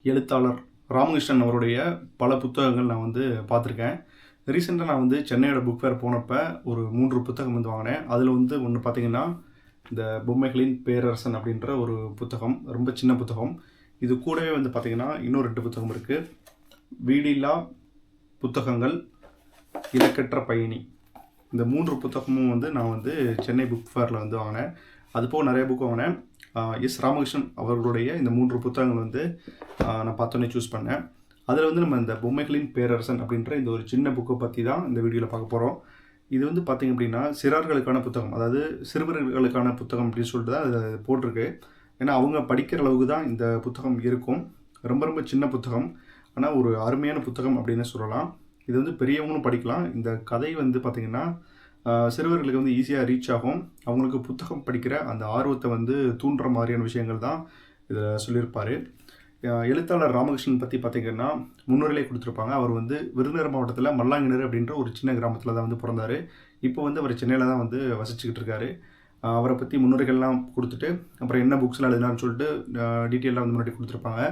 எழுத்தாளர் ராமகிருஷ்ணன் அவருடைய பல புத்தகங்கள் நான் வந்து பார்த்துருக்கேன். ரீசெண்டாக நான் வந்து சென்னையோட புக் ஃபேர் போனப்ப ஒரு 3 புத்தகம் வந்து வாங்கினேன். அதில் வந்து ஒன்று பார்த்தீங்கன்னா, இந்த பொம்மைகளின் பேரரசன் அப்படின்ற ஒரு புத்தகம். ரொம்ப சின்ன புத்தகம். இது கூடவே வந்து பார்த்தீங்கன்னா, இன்னும் 2 புத்தகம் இருக்குது. வீடில்லா புத்தகங்கள், இலக்கற்ற பயணி. இந்த 3 புத்தகமும் வந்து நான் வந்து சென்னை புக் ஃபேரில் வந்து வாங்கினேன். அதுபோக நிறைய புக் வாங்கினேன். எஸ் ராமகிருஷ்ணன் அவர்களுடைய இந்த 3 புத்தகங்கள் வந்து நான் பார்த்தோன்னே சூஸ் பண்ணேன். அதில் வந்து நம்ம இந்த பொம்மைகளின் பேரரசன் அப்படின்ற இந்த ஒரு சின்ன புக்கை பற்றி தான் இந்த வீடியோவில் பார்க்க போகிறோம். இது வந்து பார்த்திங்க அப்படின்னா சிறார்களுக்கான புத்தகம், அதாவது சிறுவர்களுக்கான புத்தகம் அப்படின்னு சொல்லிட்டு தான் அதில் போட்டிருக்கு. ஏன்னா அவங்க படிக்கிற அளவுக்கு தான் இந்த புத்தகம் இருக்கும். ரொம்ப ரொம்ப சின்ன புத்தகம், ஆனால் ஒரு அருமையான புத்தகம் அப்படின்னு சொல்லலாம். இது வந்து பெரியவங்களும் படிக்கலாம். இந்த கதை வந்து பார்த்திங்கன்னா சிறுவர்களுக்கு வந்து ஈஸியாக ரீச் ஆகும். அவங்களுக்கு புத்தகம் படிக்கிற அந்த ஆர்வத்தை வந்து தூண்டுற மாதிரியான விஷயங்கள் தான் இதில் சொல்லியிருப்பார். எழுத்தாளர் ராமகிருஷ்ணன் பற்றி பார்த்திங்கன்னா முன்னுரையிலே கொடுத்துருப்பாங்க. அவர் வந்து விருதுநகர் மாவட்டத்தில் மல்லாங்கிணறு அப்படின்ற ஒரு சின்ன கிராமத்தில் தான் வந்து பிறந்தார். இப்போ வந்து அவர் சென்னையில் தான் வந்து வசிச்சுக்கிட்டு இருக்காரு. அவரை பற்றி முன்னுரைகள்லாம் கொடுத்துட்டு அப்புறம் என்ன புக்ஸ்லாம் எழுதினான்னு சொல்லிட்டு டீட்டெயிலாக வந்து முன்னாடி கொடுத்துருப்பாங்க.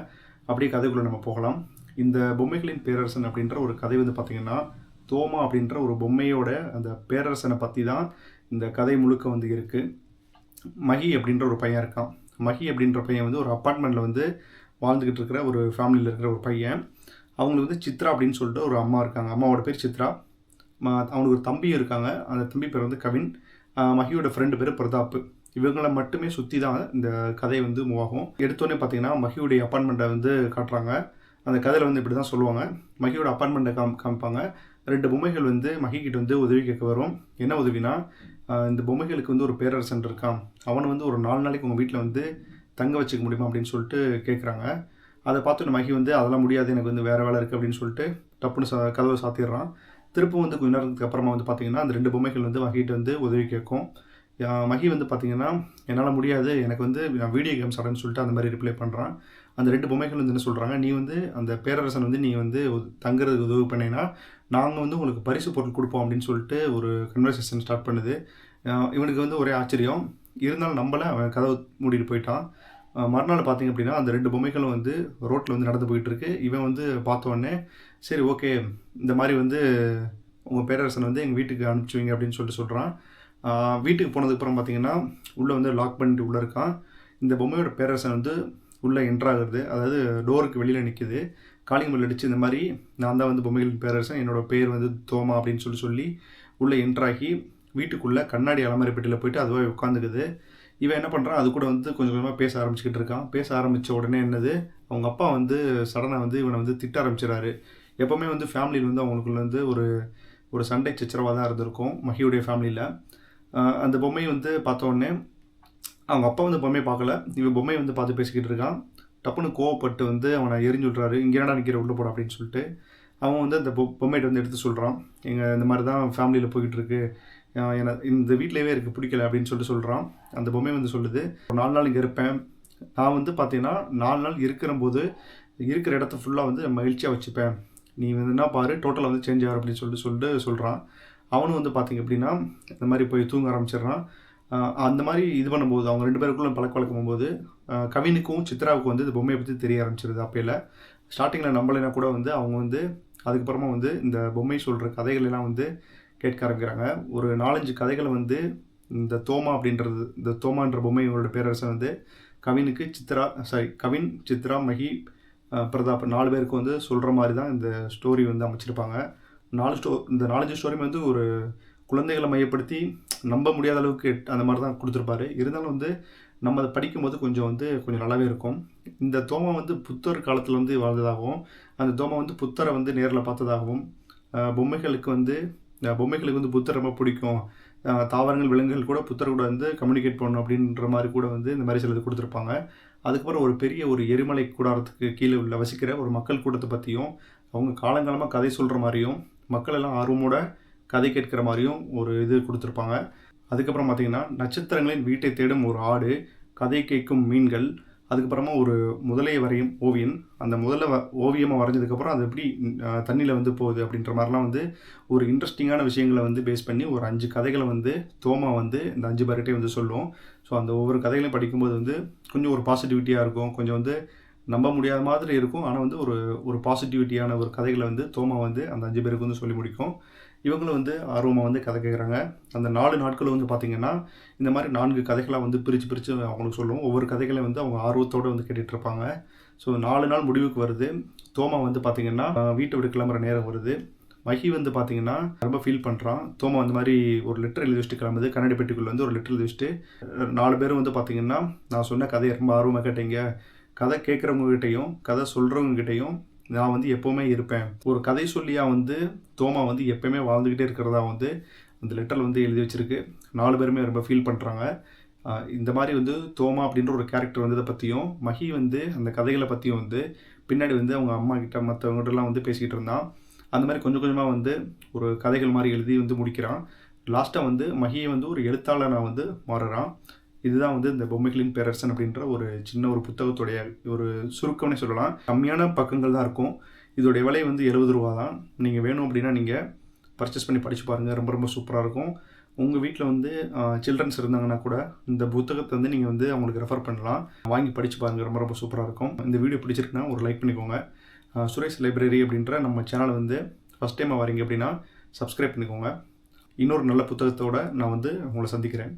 அப்படியே கதைக்குள்ளே நம்ம போகலாம். இந்த பொம்மைகளின் பேரரசன் அப்படின்ற ஒரு கதை வந்து பார்த்திங்கன்னா, தோமா அப்படின்ற ஒரு பொம்மையோட அந்த பேரரசனை பற்றி தான் இந்த கதை முழுக்க வந்து இருக்குது. மகி அப்படின்ற ஒரு பையன் இருக்கான். மகி அப்படின்ற பையன் வந்து ஒரு அப்பார்ட்மெண்ட்டில் வந்து வாழ்ந்துக்கிட்டு இருக்கிற ஒரு ஃபேமிலியில் இருக்கிற ஒரு பையன். அவங்களுக்கு வந்து சித்ரா அப்படின்னு சொல்லிட்டு ஒரு அம்மா இருக்காங்க. அம்மாவோட பேர் சித்ரா. அவனுக்கு ஒரு தம்பியும் இருக்காங்க. அந்த தம்பி பேர் வந்து கவின். மகியோட ஃப்ரெண்டு பேர் பிரதாப். இவங்களை மட்டுமே சுற்றி தான் இந்த கதை வந்து மூவ் ஆகும். எடுத்தோடனே பார்த்தீங்கன்னா மகியுடைய அப்பார்ட்மெண்ட்டை வந்து காட்டுறாங்க. அந்த கதையில் வந்து இப்படி தான் சொல்லுவாங்க. மகியோட அப்பார்ட்மெண்ட்டை காமிப்பாங்க. 2 பொம்மைகள் வந்து மகிக்கிட்ட வந்து உதவி கேட்க வரும். என்ன உதவினா, இந்த பொம்மைகளுக்கு வந்து ஒரு பேரரசன் இருக்கான், அவனை வந்து ஒரு 4 நாளைக்கு உங்கள் வீட்டில் வந்து தங்க வச்சுக்க முடியுமா அப்படின்னு சொல்லிட்டு கேட்குறாங்க. அதை பார்த்து மகி வந்து அதெல்லாம் முடியாது, எனக்கு வந்து வேறு வேலை இருக்குது அப்படின்னு சொல்லிட்டு டப்புன்னு கதவை சாத்திடுறான். திருப்பும் வந்து கொஞ்ச நேரத்துக்கு அப்புறமா வந்து பார்த்திங்கன்னா அந்த 2 பொம்மைகள் வந்து மகிட்ட வந்து உதவி கேட்கும். மகி வந்து பார்த்திங்கன்னா, என்னால் முடியாது, எனக்கு வந்து நான் வீடியோ கேம்ஸ் ஆடுறேன்னு சொல்லிட்டு அந்த மாதிரி ரிப்ளை பண்ணுறான். அந்த 2 பொம்மைகள் வந்து என்ன சொல்கிறாங்க, நீ வந்து அந்த பேரரசன் வந்து நீ வந்து தங்குறதுக்கு உதவி பண்ணினா நாங்கள் வந்து உங்களுக்கு பரிசு பொருள் கொடுப்போம் அப்படின்னு சொல்லிட்டு ஒரு கன்வர்சேஷன் ஸ்டார்ட் பண்ணுது. இவனுக்கு வந்து ஒரே ஆச்சரியம். இருந்தாலும் நம்பலை, அவன் கதவை மூடிட்டு போயிட்டான். மறுநாள் பார்த்திங்க அப்படின்னா அந்த 2 பொம்மைகளும் வந்து ரோட்டில் வந்து நடந்து போயிட்டுருக்கு. இவன் வந்து பார்த்தோடனே சரி ஓகே, இந்த மாதிரி வந்து உங்கள் பேரரசனை வந்து எங்கள் வீட்டுக்கு அனுப்பிச்சுவீங்க அப்படின்னு சொல்லிட்டு சொல்கிறான். வீட்டுக்கு போனதுக்கப்புறம் பார்த்திங்கன்னா உள்ளே வந்து லாக் பண்ணிட்டு உள்ளே இருக்கான். இந்த பொம்மையோட பேரரசன் வந்து உள்ளே என்ட்ராகிறது, அதாவது டோருக்கு வெளியில் நிற்கிது. காலிங் பெல் அடித்து இந்த மாதிரி நான் தான் வந்து பொம்மைகளின் பேரரசன், என்னோடய பேர் வந்து தோமா அப்படின்னு சொல்லி உள்ளே என்ட்ராகி வீட்டுக்குள்ளே கண்ணாடி அலமாரி பெட்டியில் போயிட்டு அதுவாக உட்காந்துக்குது. இவன் என்ன பண்ணுறான், அது கூட வந்து கொஞ்சம் கொஞ்சமாக பேச ஆரம்பிச்சுக்கிட்டு இருக்கான். பேச ஆரம்பித்த உடனே என்னது, அவங்க அப்பா வந்து சடனாக வந்து இவனை வந்து திட்ட ஆரம்பிச்சிடறாரு. எப்போவுமே வந்து ஃபேமிலியில் வந்து அவங்களுக்குள்ள வந்து ஒரு சண்டை சச்சரவாக தான் இருந்திருக்கும் மகியுடைய ஃபேமிலியில். அந்த பொம்மையை வந்து பார்த்தோடனே அவங்க அப்பா வந்து பொம்மையை பார்க்கல, இவன் பொம்மையை வந்து பார்த்து பேசிக்கிட்டு இருக்கான். டப்புன்னு கோவப்பட்டு வந்து அவனை எரிஞ்சு விட்றாரு. இங்கே என்னடா நிற்கிற, உள்ள போட அப்படின்னு சொல்லிட்டு. அவன் வந்து அந்த பொம்மையிட்ட வந்து எடுத்து சொல்கிறான், எங்கள் இந்த மாதிரி தான் ஃபேமிலியில் போய்கிட்டு இருக்கு, இந்த வீட்டிலேயே இருக்குது, பிடிக்கல அப்படின்னு சொல்கிறான். அந்த பொம்மை வந்து சொல்லுது, 4 நாள் இங்கே இருப்பேன், நான் வந்து பார்த்தீங்கன்னா 4 நாள் இருக்கிறம்போது இருக்கிற இடத்த ஃபுல்லாக வந்து மகிழ்ச்சியாக வச்சுப்பேன், நீ வந்து என்ன பாரு டோட்டலாக வந்து சேஞ்ச் ஆகிற அப்படின்னு சொல்லிட்டு சொல்கிறான். அவனும் வந்து பார்த்திங்க அப்படின்னா இந்த மாதிரி போய் தூங்க ஆரம்பிச்சிடுறான். அந்த மாதிரி இது பண்ணும்போது அவங்க 2 பேருக்குள்ள பழக்க வழக்கம் போது கவினுக்கும் சித்ராவுக்கும் வந்து இந்த பொம்மையை பற்றி தெரிய ஆரம்பிச்சிருது. அப்போல ஸ்டார்டிங்கில் நம்பலைனா கூட வந்து அவங்க வந்து அதுக்கப்புறமா வந்து இந்த பொம்மை சொல்கிற கதைகள் எல்லாம் வந்து கேட்க ஆரம்பிக்கிறாங்க. ஒரு 4-5 கதைகளை வந்து இந்த தோமா அப்படின்றது, இந்த தோமான்ற பொம்மையோட பேரரசன் வந்து கவின், சித்ரா, மகி, பிரதாப் 4 பேருக்கு வந்து சொல்கிற மாதிரி தான் இந்த ஸ்டோரி வந்து அமைச்சிருப்பாங்க. இந்த 4-5 ஸ்டோரியுமே வந்து ஒரு குழந்தைகளை மையப்படுத்தி நம்ப முடியாத அளவுக்கு அந்த மாதிரி தான் கொடுத்துருப்பாரு. இருந்தாலும் வந்து நம்ம அதை படிக்கும்போது கொஞ்சம் நல்லாவே இருக்கும். இந்த தோமா வந்து புத்தர் காலத்தில் வந்து வாழ்ந்ததாகவும், அந்த தோமா வந்து புத்தரை வந்து நேரில் பார்த்ததாகவும், பொம்மைகளுக்கு வந்து புத்தர் ரொம்ப பிடிக்கும், தாவரங்கள் விலங்குகள் கூட புத்தர் கூட வந்து கம்யூனிகேட் பண்ணணும் அப்படின்ற மாதிரி கூட வந்து இந்த மாதிரி சிலது கொடுத்துருப்பாங்க. அதுக்கப்புறம் ஒரு பெரிய ஒரு எரிமலை கூடாரத்துக்கு கீழே உள்ள வசிக்கிற ஒரு மக்கள் கூட்டத்தை பற்றியும், அவங்க காலங்காலமாக கதை சொல்கிற மாதிரியும், மக்கள் எல்லாம் ஆர்வமோட கதை கேட்குற மாதிரியும் ஒரு இது கொடுத்துருப்பாங்க. அதுக்கப்புறம் பார்த்திங்கன்னா நட்சத்திரங்களின் வீட்டை தேடும் ஒரு ஆடு, கதை கேட்கும் மீன்கள், அதுக்கப்புறமா ஒரு முதலையை வரையும் ஓவியன், அந்த ஓவியமாக வரைஞ்சதுக்கப்புறம் அது எப்படி தண்ணியில் வந்து போகுது அப்படின்ற மாதிரிலாம் வந்து ஒரு இன்ட்ரெஸ்டிங்கான விஷயங்களை வந்து பேஸ் பண்ணி ஒரு 5 கதைகளை வந்து தோமா வந்து இந்த 5 பேர்கிட்டையும் வந்து சொல்லுவோம். ஸோ அந்த ஒவ்வொரு கதைகளையும் படிக்கும்போது வந்து கொஞ்சம் ஒரு பாசிட்டிவிட்டியாக இருக்கும், கொஞ்சம் வந்து நம்ப முடியாத மாதிரி இருக்கும். ஆனால் வந்து ஒரு ஒரு பாசிட்டிவிட்டியான ஒரு கதைகளை வந்து தோமா வந்து அந்த 5 பேருக்கு வந்து சொல்லி முடிக்கும். இவங்களும் வந்து ஆர்வமாக வந்து கதை கேட்குறாங்க. அந்த 4 நாட்களும் வந்து பார்த்திங்கன்னா, இந்த மாதிரி 4 கதைகளாக வந்து பிரித்து பிரித்து அவங்களுக்கு சொல்லுவோம். ஒவ்வொரு கதைகளை வந்து அவங்க ஆர்வத்தோடு வந்து கேட்டுட்ருப்பாங்க. ஸோ 4 நாள் முடிவுக்கு வருது. தோமா வந்து பார்த்திங்கன்னா வீட்டை விட்டு கிளம்புற நேரம் வருது. மஹி வந்து பார்த்திங்கன்னா ரொம்ப ஃபீல் பண்ணுறான். தோமா அந்த மாதிரி ஒரு லெட்டர் எழுதி வச்சுட்டு கிளம்புது. கண்ணாடி பெட்டிக்குள்ளே வந்து ஒரு லெட்டர் எழுதி வச்சுட்டு 4 பேரும் வந்து பார்த்திங்கன்னா, நான் சொன்ன கதையை ரொம்ப ஆர்வமாக கேட்டீங்க. கதை கேட்குறவங்ககிட்டையும் கதை சொல்கிறவங்ககிட்டையும் நான் வந்து எப்போவுமே இருப்பேன். ஒரு கதை சொல்லியாக வந்து தோமா வந்து எப்போயுமே வாழ்ந்துக்கிட்டே இருக்கிறதா வந்து அந்த லெட்டரில் வந்து எழுதி வச்சுருக்கு. 4 பேருமே ரொம்ப ஃபீல் பண்ணுறாங்க. இந்த மாதிரி வந்து தோமா அப்படின்ற ஒரு கேரக்டர் வந்ததை பற்றியும், மஹி வந்து அந்த கதைகளை பற்றியும் வந்து பின்னாடி வந்து அவங்க அம்மா கிட்ட மற்றவங்ககிட்டலாம் வந்து பேசிக்கிட்டு இருந்தான். அந்த மாதிரி கொஞ்சம் கொஞ்சமாக வந்து ஒரு கதைகள் மாதிரி எழுதி வந்து முடிக்கிறான். லாஸ்ட்டாக வந்து மஹியை வந்து ஒரு எழுத்தாளனாக வந்து மாறுறான். இதுதான் வந்து இந்த பொம்மைகளின் பேரரசன் அப்படின்ற ஒரு சின்ன ஒரு புத்தகத்துடைய ஒரு சுருக்கம்னே சொல்லலாம். கம்மியான பக்கங்கள் தான் இருக்கும். இதோடைய விலை வந்து ரூ. 70 தான். நீங்கள் வேணும் அப்படின்னா நீங்கள் பர்ச்சேஸ் பண்ணி படித்து பாருங்கள். ரொம்ப ரொம்ப சூப்பராக இருக்கும். உங்கள் வீட்டில் வந்து சில்ட்ரன்ஸ் இருந்தாங்கன்னா கூட இந்த புத்தகத்தை வந்து நீங்கள் வந்து அவங்களுக்கு ரெஃபர் பண்ணலாம். வாங்கி படித்து பாருங்கள். ரொம்ப ரொம்ப சூப்பராக இருக்கும். இந்த வீடியோ பிடிச்சிருக்குன்னா ஒரு லைக் பண்ணிக்கோங்க. சுரேஷ் லைப்ரரி அப்படின்ற நம்ம சேனலை வந்து ஃபஸ்ட் டைமாக வரீங்க அப்படின்னா சப்ஸ்கிரைப் பண்ணிக்கோங்க. இன்னொரு நல்ல புத்தகத்தோடு நான் வந்து உங்களை சந்திக்கிறேன்.